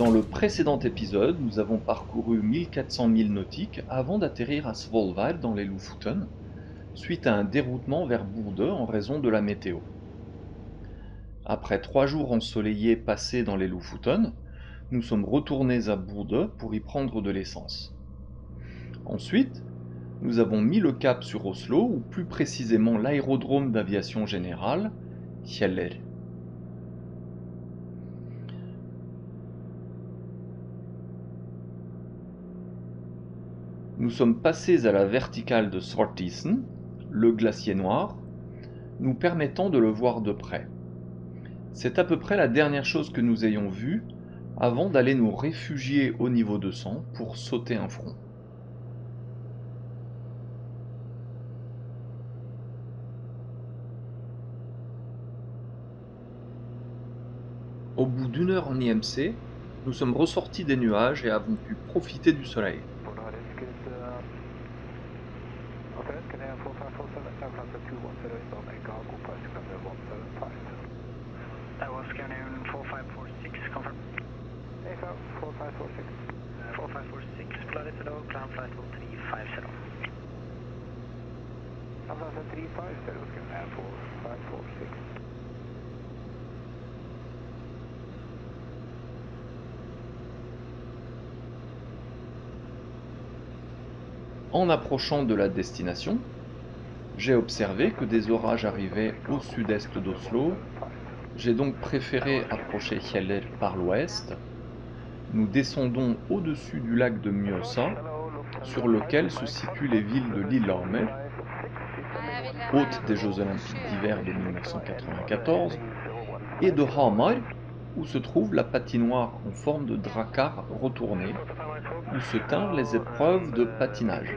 Dans le précédent épisode, nous avons parcouru 1400 milles nautiques avant d'atterrir à Svolvær dans les Lofoten, suite à un déroutement vers Bodø en raison de la météo. Après 3 jours ensoleillés passés dans les Lofoten, nous sommes retournés à Bodø pour y prendre de l'essence. Ensuite, nous avons mis le cap sur Oslo, ou plus précisément l'aérodrome d'aviation générale, Kjeller. Nous sommes passés à la verticale de Svartisen, le glacier noir, nous permettant de le voir de près. C'est à peu près la dernière chose que nous ayons vue avant d'aller nous réfugier au niveau 200 pour sauter un front. Au bout d'une heure en IMC, nous sommes ressortis des nuages et avons pu profiter du soleil. That was Canyon 4546, confirm. AFL 4546. 4546, flight hello, climb flight level 350. Alpha 350, Canyon 4546. En approchant de la destination, j'ai observé que des orages arrivaient au sud-est d'Oslo. J'ai donc préféré approcher Kjeller par l'ouest. Nous descendons au-dessus du lac de Mjøsa, sur lequel se situent les villes de Lillehammer, hôte des Jeux Olympiques d'hiver de 1994, et de Hamar, où se trouve la patinoire en forme de drakkar retournée, où se tinrent les épreuves de patinage.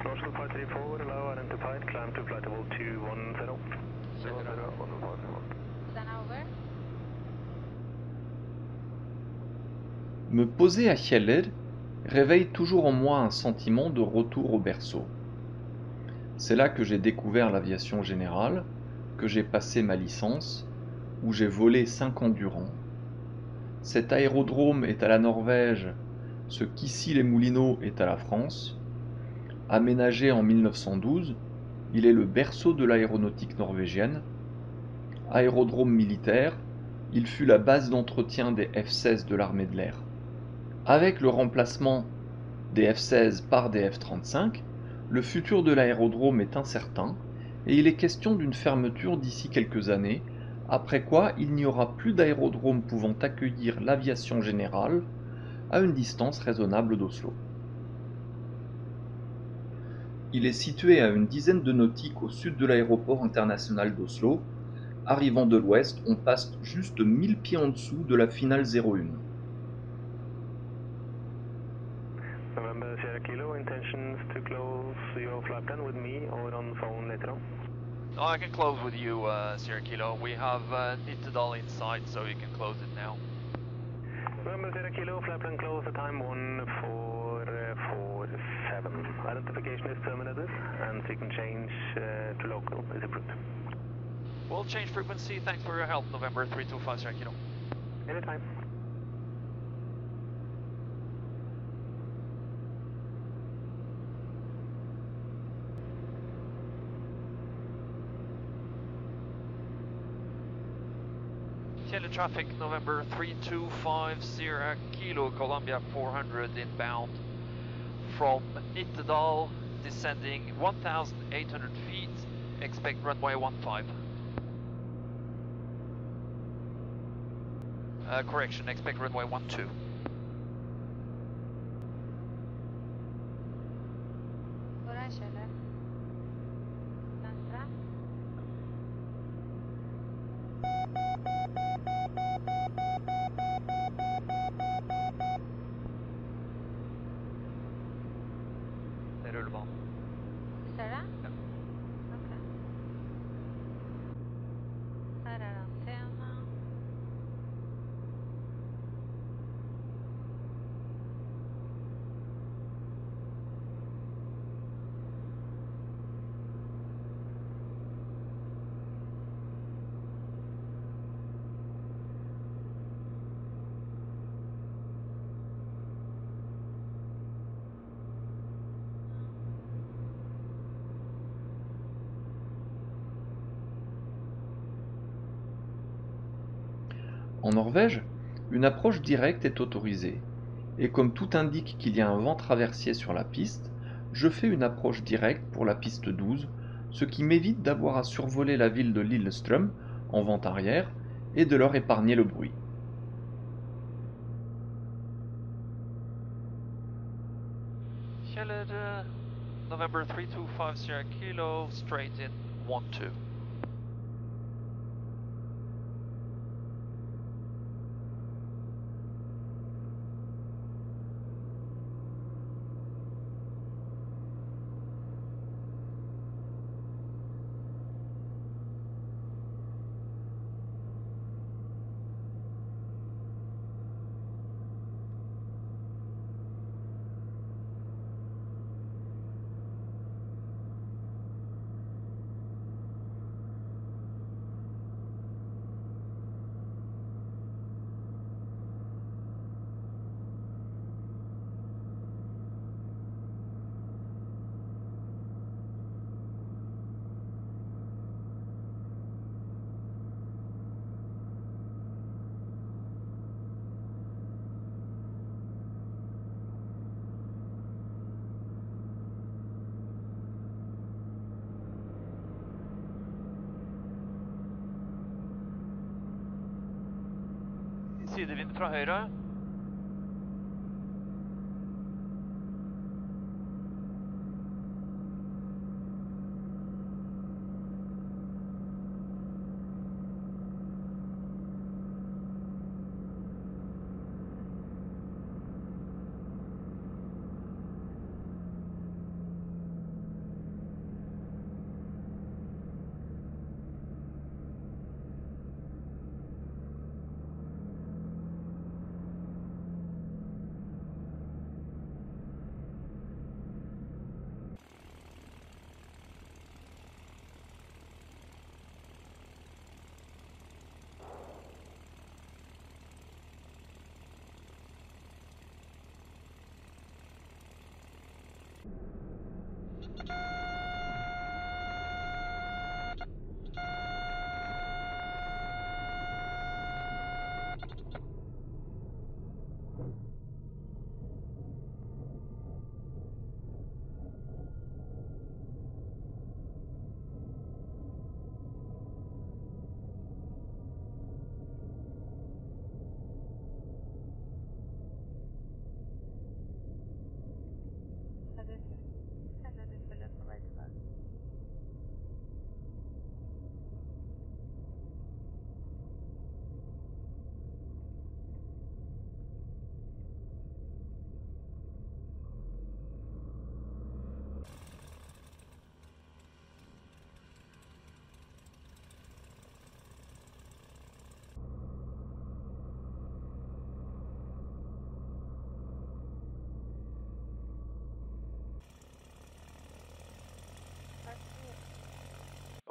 Northern 534, allow identified, climb to flight level 210. Me poser à Kjeller réveille toujours en moi un sentiment de retour au berceau. C'est là que j'ai découvert l'aviation générale, que j'ai passé ma licence, où j'ai volé 5 ans durant. Cet aérodrome est à la Norvège ce qu'Issy-les-Moulineaux est à la France. Aménagé en 1912, il est le berceau de l'aéronautique norvégienne. Aérodrome militaire, il fut la base d'entretien des F-16 de l'armée de l'air. Avec le remplacement des F-16 par des F-35, le futur de l'aérodrome est incertain et il est question d'une fermeture d'ici quelques années, après quoi il n'y aura plus d'aérodrome pouvant accueillir l'aviation générale à une distance raisonnable d'Oslo. Il est situé à une dizaine de nautiques au sud de l'aéroport international d'Oslo. Arrivant de l'ouest, on passe juste 1000 pieds en dessous de la finale 01. November Sierra Kilo, intentions to close your flight plan with me or on phone later on? No, I can close with you, Sierra Kilo. We have Nittedal inside, so you can close it now. November Sierra Kilo, flight plan close at time 1447. Identification is terminated and so you can change to local is approved. We'll change frequency. Thanks for your help, November 325 Sierra Kilo. Anytime. Traffic, November 325 Sierra Kilo, Columbia 400 inbound from Nittedal, descending 1,800 feet, expect runway 15. Correction, expect runway 12. Rullebank. Ser det? Ja. Ok. Her er antena. En Norvège, une approche directe est autorisée, et comme tout indique qu'il y a un vent traversier sur la piste, je fais une approche directe pour la piste 12, ce qui m'évite d'avoir à survoler la ville de Lillestrøm en vent arrière et de leur épargner le bruit. Kjeller, November 3250 Sierra Kilo, straight in 12. Sidevind fra høyre.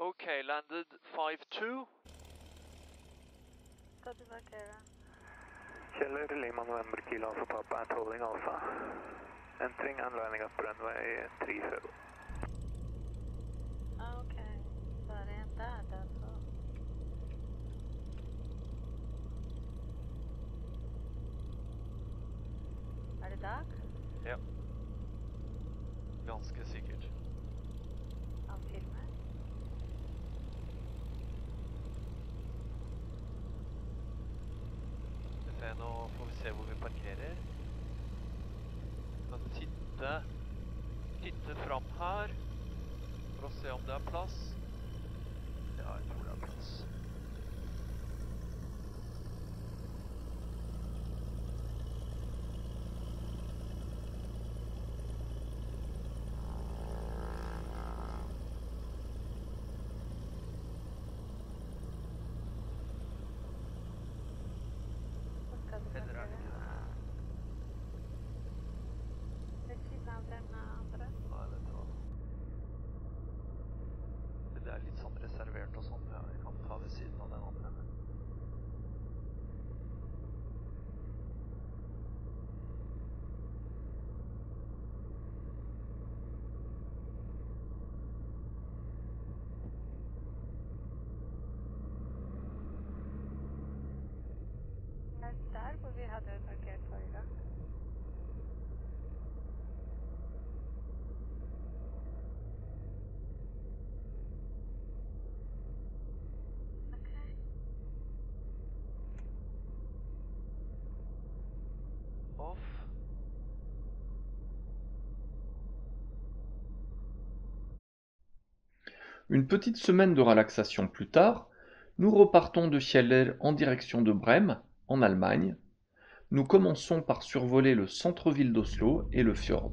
Okay, landed 5-2. Skal du markere? Kjeller, Lima November Kilo Alpha Papa and holding Alpha. Entering and lining up runway 37. Ok, så er det en der, altså. Er det Dag? Ja. Ganske sikkert. Han filmer? Nå får vi se hvor vi parkerer. Kan titte fram her for å se om det er plass. Ja, jeg tror det er plass. Eller er det ikke det? Ved siden av den andre. Nei, vet du hva. Det er litt sånn reservert og sånn. Ja, jeg kan ta det där hvor vi hade parkerat förra gången. Okej. Off. Une petite semaine de relaxation plus tard, nous repartons de Kjeller en direction de Brême, en Allemagne. Nous commençons par survoler le centre-ville d'Oslo et le fjord.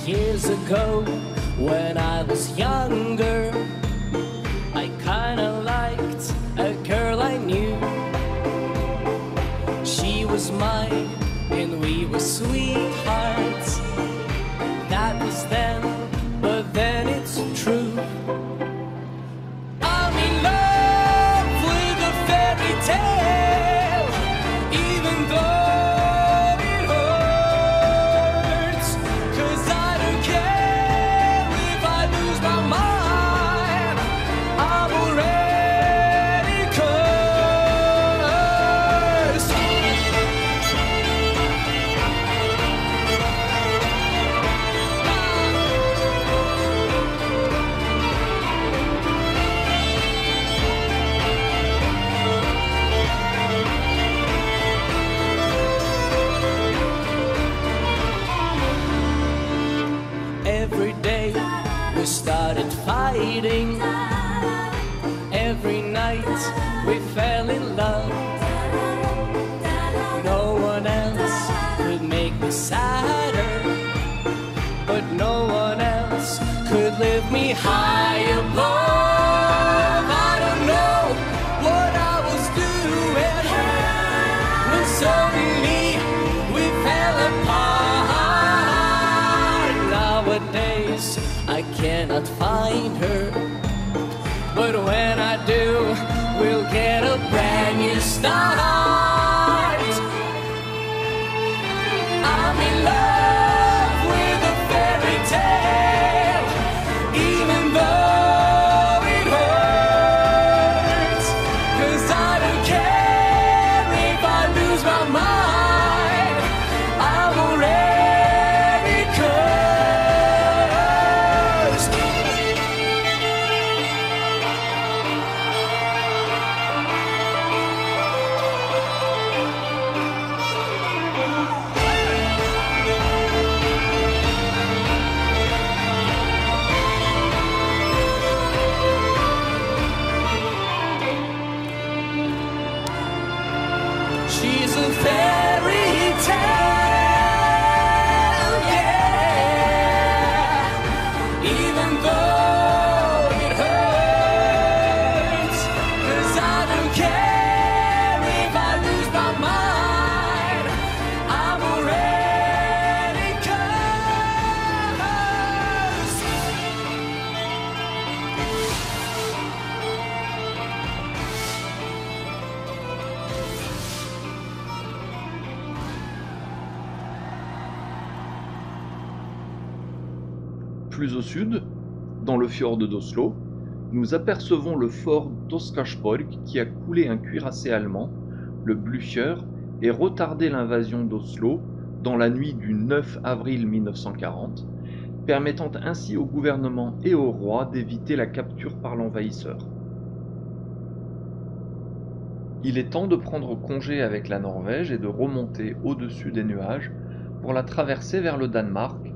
Years ago, when I was younger, I kinda liked a girl I knew. She was mine, and we were sweethearts. That was then, but then it's true. I'm in love with a fairy tale, even though it hurts. 'Cause I don't care if I lose my mind, I'm already cursed. Every day we started fighting. Every night we fell in love. No one else could make me sadder, but no one else could lift me high above. I don't know what I was doing when suddenly we fell apart. Nowadays I cannot find her, but when I do, we'll get a brand new start. I'm in love with a fairy tale, even though it hurts. 'Cause I don't care if I lose my mind, I'm already cursed. Plus au sud, dans le fjord d'Oslo, nous apercevons le fort d'Oscarsborg qui a coulé un cuirassé allemand, le Blücher, et retardé l'invasion d'Oslo dans la nuit du 9 avril 1940, permettant ainsi au gouvernement et au roi d'éviter la capture par l'envahisseur. Il est temps de prendre congé avec la Norvège et de remonter au-dessus des nuages pour la traverser vers le Danemark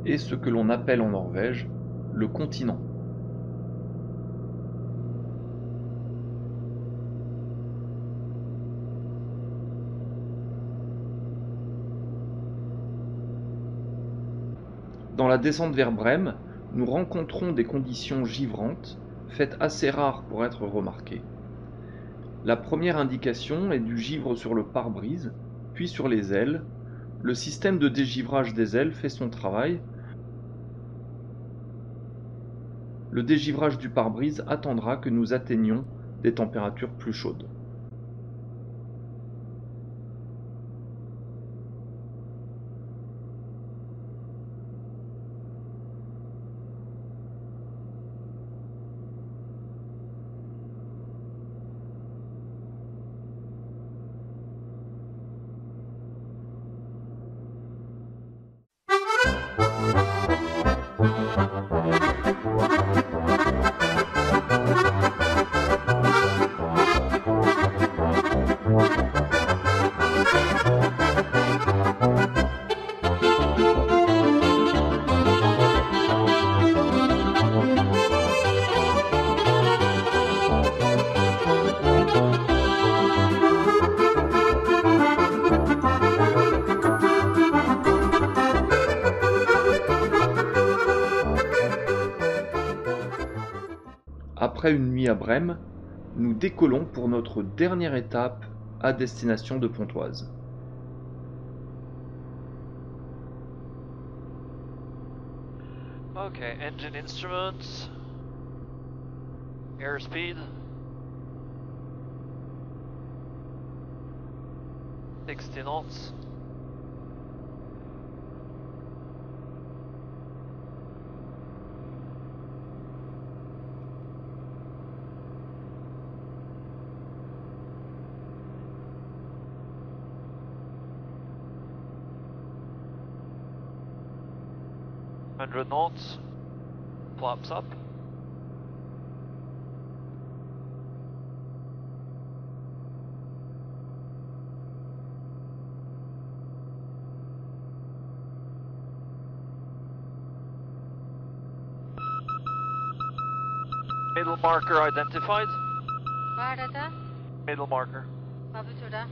et ce que l'on appelle en Norvège le continent. Dans la descente vers Brême, nous rencontrons des conditions givrantes, faites assez rares pour être remarquées. La première indication est du givre sur le pare-brise, puis sur les ailes. Le système de dégivrage des ailes fait son travail. Le dégivrage du pare-brise attendra que nous atteignions des températures plus chaudes. Après une nuit à Brême, nous décollons pour notre dernière étape à destination de Pontoise. Okay, engine instruments, airspeed, 60 knots. Knots, flaps up. Middle marker identified. Hva er dette? Middle marker. Hva betyr det?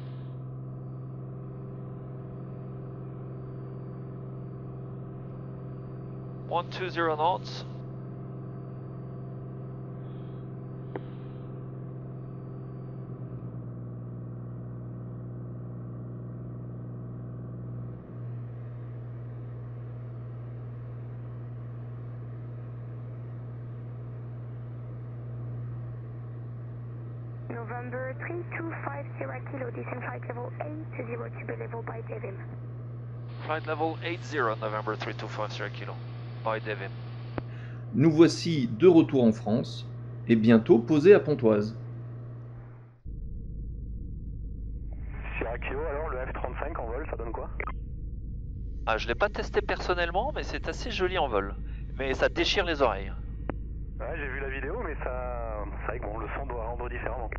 One 20 knots. November 3250 kilo, descent flight level 80 to be level by Devim. Flight level 80, November 3250 kilo, by Devim. Nous voici de retour en France et bientôt posés à Pontoise. Sierra Kilo, alors le F-35 en vol, ça donne quoi? Ah, je l'ai pas testé personnellement, mais c'est assez joli en vol. Mais ça déchire les oreilles. Ouais, j'ai vu la vidéo, mais ça... c'est vrai que bon, le son doit rendre différemment.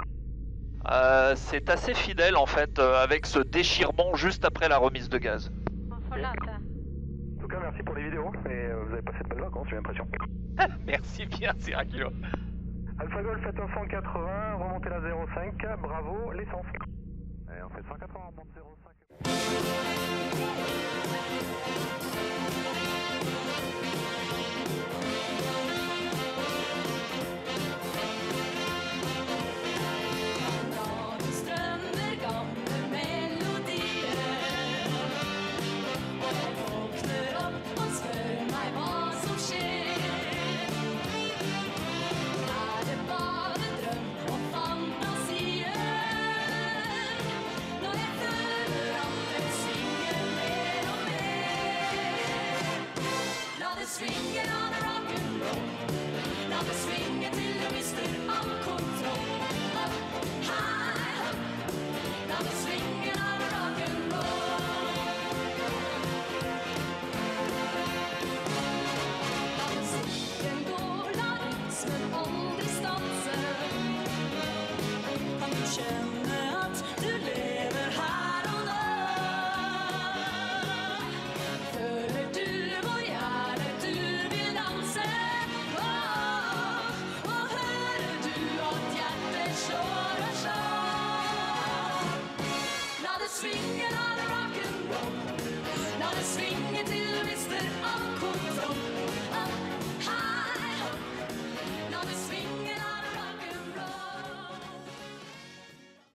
C'est assez fidèle en fait, avec ce déchirement juste après la remise de gaz. En tout cas, merci pour les vidéos, et vous avez passé de belles vacances, j'ai l'impression. Merci bien, Sierra Kilo. Alpha Golf, faites un 180, remontez la 05, bravo, l'essence. Allez, on fait 180, on remonte 05. Strømmer gamle melodier, og jeg våkner opp og spør meg hva som skjer. Er det bare drøm og fantasier, når jeg føler at det synger mer og mer? the street.